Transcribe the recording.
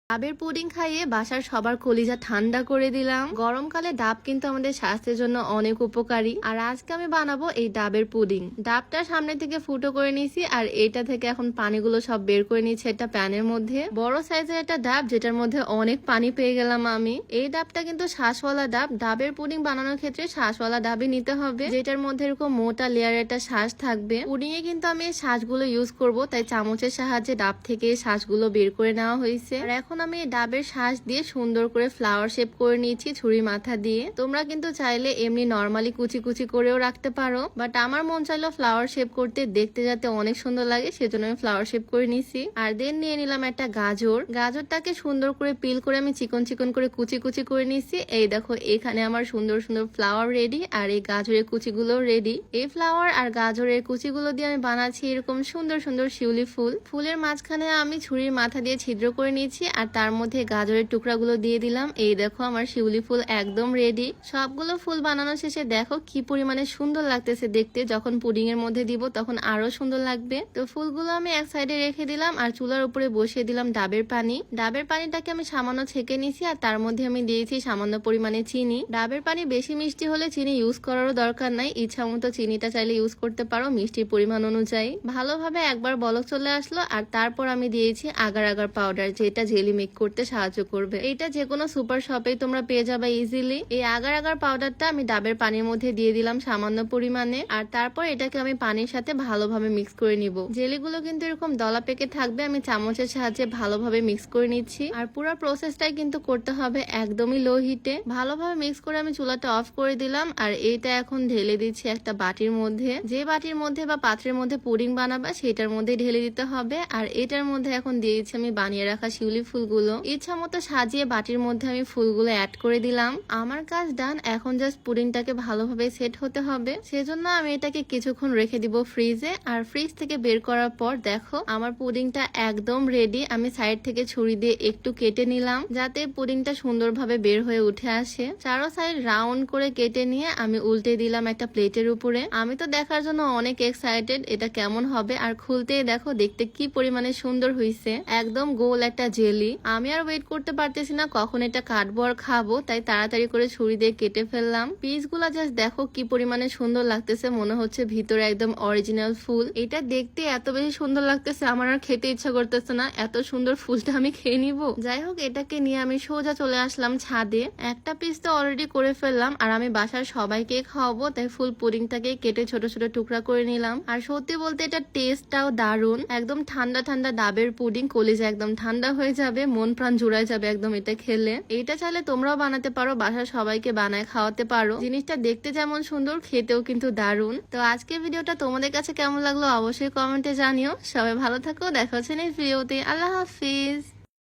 ডাবের পুডিং খাইয়ে বাসার সবার কলিজা ঠান্ডা করে দিলাম। গরমকালে ডাব কিন্তু আমাদের স্বাস্থ্যের জন্য অনেক উপকারী। আর আজকে আমি বানাবো এই ডাবের পুডিং। ডাবটা সামনে থেকে ফুটো করে নিয়েছি আর এটা থেকে এখন পানিগুলো সব বের করে নিয়েছি একটা প্যানের মধ্যে। বড় সাইজের একটা ডাব যেটার মধ্যে অনেক পানি পেয়ে গেলাম আমি। এই ডাবটা কিন্তু শ্বাসওয়ালা ডাব। ডাবের পুডিং বানানোর ক্ষেত্রে শ্বাসওয়ালা ডাবই নিতে হবে, যেটার মধ্যে এরকম মোটা লেয়ারের একটা শ্বাস থাকবে। পুডিং এ কিন্তু আমি এই শ্বাসগুলো ইউজ করব, তাই চামচের সাহায্যে ডাব থেকে শ্বাসগুলো বের করে নেওয়া হয়েছে। আর এখন আমি ডাবের শ্বাস দিয়ে সুন্দর করে ফ্লাওয়ার শেপ করে নিয়েছি ছুরি মাথা দিয়ে। তোমরা কিন্তু চাইলে এমনি নরমালি কুচি কুচি করেও রাখতে পারো, বাট আমার মন চাইলো ফ্লাওয়ার শেপ করতে, দেখতে যাতে অনেক সুন্দর লাগে, সেজন্য আমি ফ্লাওয়ার শেপ করে নিয়েছি। আর দেন নিয়ে নিলাম একটা গাজর। গাজরটাকে সুন্দর করে পিল করে আমি চিকন চিকন করে কুচি কুচি করে নিয়েছি। এই দেখো এখানে আমার সুন্দর সুন্দর ফ্লাওয়ার রেডি, আর এই গাজরের কুচিগুলো রেডি। এই ফ্লাওয়ার আর গাজরের কুচিগুলো দিয়ে আমি বানাচ্ছি এরকম সুন্দর সুন্দর শিউলি ফুল। ফুলের মাঝখানে আমি ছুরির মাথা দিয়ে ছিদ্র করে নিয়েছি আর তার মধ্যে গাজরের টুকরাগুলো দিয়ে দিলাম। এই দেখো আমার শিউলি ফুল একদম রেডি। সবগুলো ফুল বানানো শেষে দেখো কি পরিমাণে সুন্দর লাগতেছে দেখতে। যখন পুডিং এর মধ্যে দিব তখন আরো সুন্দর লাগবে। তো ফুলগুলো আমি এক সাইডে রেখে দিলাম আর চুলার উপরে বসিয়ে দিলাম ডাবের পানি। ডাবের পানিটাকে আমি সামান্য ছেঁকে নিয়েছি আর তার মধ্যে আমি দিয়েছি সামান্য পরিমাণে চিনি। ডাবের পানি বেশি মিষ্টি হলে চিনি ইউজ করারও দরকার নাই, ইচ্ছা মতো চিনিটা চাইলে ইউজ করতে পারো মিষ্টির পরিমাণ অনুযায়ী। ভালোভাবে একবার বলক চলে আসলো আর তারপর আমি দিয়েছি আগার আগার পাউডার, যেটা জেলি মেক করতে সাহায্য করবে। এটা যে কোনো সুপার শপে তোমরা পেয়ে যাবে ইজিলি। এই আগার আগার পাউডারটা আমি ডাবের পানির মধ্যে দিয়ে দিলাম সামান্য পরিমাণে, আর তারপর এটাকে আমি পানির সাথে ভালোভাবে মিক্স করে নিব। জেলিগুলো কিন্তু এরকম দলা পেকে থাকবে, আমি চামচের সাহায্যে ভালোভাবে মিক্স করে নিচ্ছি। আর পুরো প্রসেসটাই কিন্তু করতে হবে একদমই লো হিটে। ভালোভাবে মিক্স করে আমি চুলাটা অফ করে দিলাম আর এইটা এখন ঢেলে দিচ্ছি একটা বাটির মধ্যে। যে বাটির মধ্যে বা পাত্রের মধ্যে পুডিং বানাবা সেটার মধ্যে ঢেলে দিতে হবে। আর এটার মধ্যে এখন দিয়েছি আমি বানিয়ে রাখা শিউলি ফুলগুলো। ইচ্ছা মতো সাজিয়ে বাটির মধ্যে আমি ফুলগুলো অ্যাড করে দিলাম। আমার কাজ ডান, এখন জাস্ট পুডিংটাকে ভালোভাবে সেট হতে হবে, সেজন্য আমি এটাকে কিছুক্ষণ রেখে দিব ফ্রিজে। আর ফ্রিজ থেকে বের করার পর দেখো আমার পুডিংটা একদম রেডি। আমি সাইড থেকে ছুরি দিয়ে একটু কেটে নিলাম যাতে পুডিংটা সুন্দরভাবে বের হয়ে উঠে আসে। চারো সাইড রাউন্ড করে কেটে নিয়ে আমি উল্টে দিলাম একটা প্লেটের উপরে। আমি তো দেখার জন্য অনেক এক্সাইটেড এটা কেমন হবে। আর খুলতেই দেখো দেখতে কি পরিমাণে সুন্দর হয়েছে, একদম গোল একটা জেলি। আমি আর ওয়েট করতে পারতেছি না কখন এটা কাটবো আর খাবো, তাই তাড়াতাড়ি করে ছুরি দিয়ে কেটে ফেললাম। পিস গুলা জাস্ট দেখো কি পরিমাণে সুন্দর লাগতেছে, মনে হচ্ছে ভিতরে একদম অরিজিনাল ফুল। এটা দেখতে এত বেশি সুন্দর লাগতেছে আমার আর খেতে ইচ্ছা করতেছে না, এত সুন্দর ফুলটা আমি খেয়ে নিব। যাই হোক এটাকে নিয়ে আমি সোজা চলে আসলাম ছাদে। একটা পিস তো অলরেডি করে ফেললাম আর আমি বাসার সবাইকে খাওয়াবো, তাই ফুল পুডিংটাকে কেটে ছোট ছোট টুকরা করে নিলাম। আর সত্যি বলতে এটা টেস্টটাও দারুণ, একদম ঠান্ডা ঠান্ডা ডাবের পুডিং, কলিজা একদম ঠান্ডা হয়ে যাবে, মন প্রাণ জুড়ায় যাবে একদম এটা খেলে। এটা চাইলে তোমরাও বানাতে পারো, বাসার সবাইকে বানায় খাওয়াতে পারো। জিনিসটা দেখতে যেমন সুন্দর খেতেও কিন্তু দারুণ। তো আজকের ভিডিওটা তোমাদের কাছে কেমন লাগলো অবশ্যই কমেন্টে জানিও। সবাই ভালো থাকো, দেখা হচ্ছে নেক্সট ভিডিওতে। আল্লাহ হাফিজ।